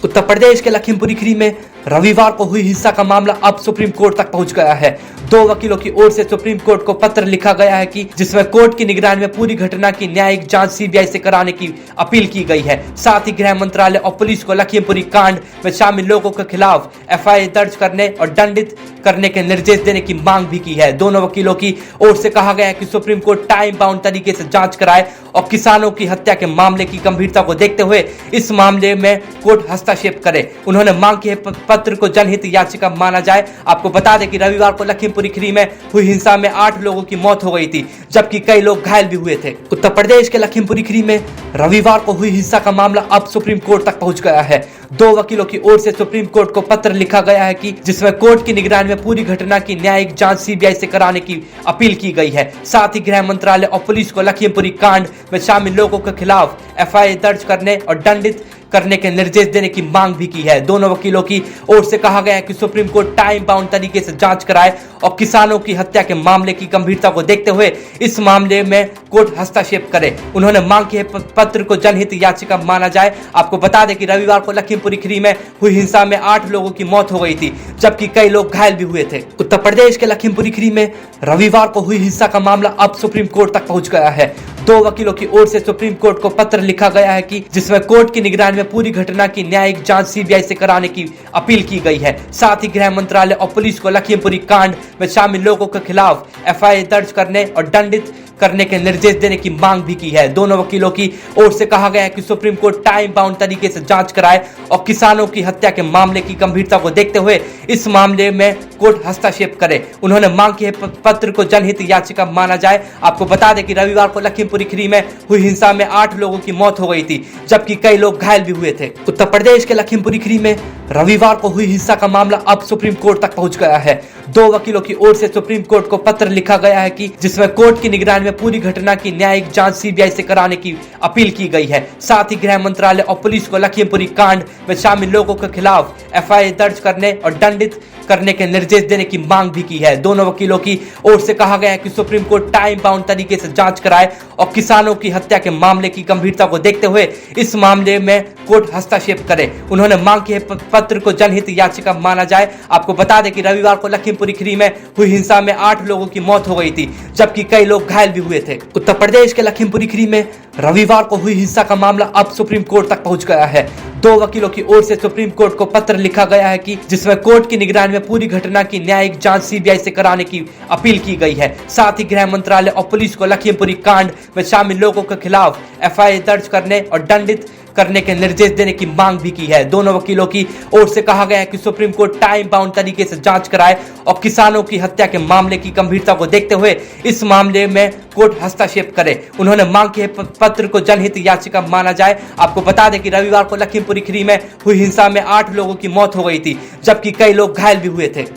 उत्तर प्रदेश के लखीमपुर खीरी में रविवार को हुई हिंसा का मामला अब सुप्रीम कोर्ट तक पहुंच गया है। दो वकीलों की ओर से सुप्रीम कोर्ट को पत्र लिखा गया है कि जिसमें कोर्ट की निगरानी में पूरी घटना की न्यायिक जांच सीबीआई से कराने की अपील की गई है। साथ ही गृह मंत्रालय और पुलिस को लखीमपुरी कांड में शामिल लोगों के खिलाफ एफआईआर दर्ज करने और दंडित करने के निर्देश देने की मांग भी की है। दोनों वकीलों की ओर से कहा गया है कि सुप्रीम कोर्ट टाइम बाउंड तरीके से जांच कराए और किसानों की हत्या के मामले की गंभीरता को देखते हुए इस मामले में कोर्ट हस्तक्षेप करे। उन्होंने मांग की है पत्र को जनहित याचिका माना जाए। आपको बता दें कि रविवार को लखीमपुर खीरी में हुई हिंसा में 8 लोगों की मौत हो गई थी, जबकि कई लोग घायल भी हुए थे। उत्तर प्रदेश के लखीमपुर खीरी में रविवार को हुई हिंसा का मामला अब सुप्रीम कोर्ट तक पहुंच गया है। दो वकीलों की ओर से सुप्रीम कोर्ट को पत्र लिखा गया है कि जिसमें कोर्ट की निगरानी में पूरी घटना की न्यायिक जांच सीबीआई से कराने की अपील की गई है। साथ ही गृह मंत्रालय और पुलिस को लखीमपुरी कांड में शामिल लोगों के खिलाफ एफआईआर दर्ज करने और दंडित करने के निर्देश देने की मांग भी की है। दोनों वकीलों की ओर से कहा गया है कि सुप्रीम कोर्ट टाइम बाउंड तरीके से जांच कराए और किसानों की हत्या के मामले की गंभीरता को देखते हुए इस मामले में कोर्ट हस्तक्षेप करे। उन्होंने मांग की है पत्र को जनहित याचिका माना जाए। आपको बता दें कि रविवार को लखीमपुर खीरी में हुई हिंसा में 8 लोगों की मौत हो गई थी, जबकि कई लोग घायल भी हुए थे। उत्तर प्रदेश के लखीमपुर खीरी में रविवार को हुई हिंसा का मामला अब सुप्रीम कोर्ट तक पहुंच गया है। दो वकीलों की ओर से सुप्रीम कोर्ट को पत्र लिखा गया है कि जिसमें कोर्ट की निगरानी में पूरी घटना की न्यायिक जांच सीबीआई से कराने की अपील की गई है। साथ ही गृह मंत्रालय और पुलिस को लखीमपुरी कांड में शामिल लोगों के खिलाफ एफआईआर दर्ज करने और दंडित करने के निर्देश देने की मांग भी की है। दोनों वकीलों की ओर से कहा गया है कि सुप्रीम कोर्ट टाइम बाउंड तरीके से जांच कराए और किसानों की हत्या के मामले की गंभीरता को देखते हुए इस मामले में कोर्ट हस्तक्षेप करे। उन्होंने मांग की है पत्र को जनहित याचिका माना जाए। आपको बता दें कि रविवार को लखीमपुर खीरी में हुई हिंसा में 8 लोगों की मौत हो गई थी, जबकि कई लोग घायल भी हुए थे। उत्तर प्रदेश के लखीमपुर खीरी में रविवार को हुई हिंसा का मामला अब सुप्रीम कोर्ट तक पहुंच गया है। दो वकीलों की ओर से सुप्रीम कोर्ट को पत्र लिखा गया है कि जिसमें कोर्ट की निगरानी में पूरी घटना की न्यायिक जांच सीबीआई से कराने की अपील की गई है। साथ ही गृह मंत्रालय और पुलिस को लखीमपुरी कांड में शामिल लोगों के खिलाफ एफआईआर दर्ज करने और दंडित करने के निर्देश देने की मांग भी की है। दोनों वकीलों की ओर से कहा गया है कि सुप्रीम कोर्ट टाइम बाउंड तरीके से जांच कराए और किसानों की हत्या के मामले की गंभीरता को देखते हुए इस मामले में कोर्ट हस्तक्षेप करे। उन्होंने मांग की है पत्र को जनहित याचिका माना जाए। आपको बता दें कि रविवार को लखीमपुर खीरी में हुई हिंसा में 8 लोगों की मौत हो गई थी, जबकि कई लोग घायल भी हुए थे। उत्तर प्रदेश के लखीमपुर खीरी में रविवार को हुई हिंसा का मामला अब सुप्रीम कोर्ट तक पहुंच गया है। दो वकीलों की ओर से सुप्रीम कोर्ट को पत्र लिखा गया है कि जिसमें कोर्ट की निगरानी में पूरी घटना की न्यायिक जांच सीबीआई से कराने की अपील की गई है। साथ ही गृह मंत्रालय और पुलिस को लखीमपुरी कांड में शामिल लोगों के खिलाफ एफआईआर दर्ज करने और दंडित करने के निर्देश देने की मांग भी की है। दोनों वकीलों की ओर से कहा गया है कि सुप्रीम कोर्ट टाइम बाउंड तरीके से जांच कराए और किसानों की हत्या के मामले की गंभीरता को देखते हुए इस मामले में कोर्ट हस्तक्षेप करे। उन्होंने मांग की है पत्र को जनहित याचिका माना जाए। आपको बता दें कि रविवार को लखीमपुर खीरी में हुई हिंसा में 8 लोगों की मौत हो गई थी, जबकि कई लोग घायल भी हुए थे।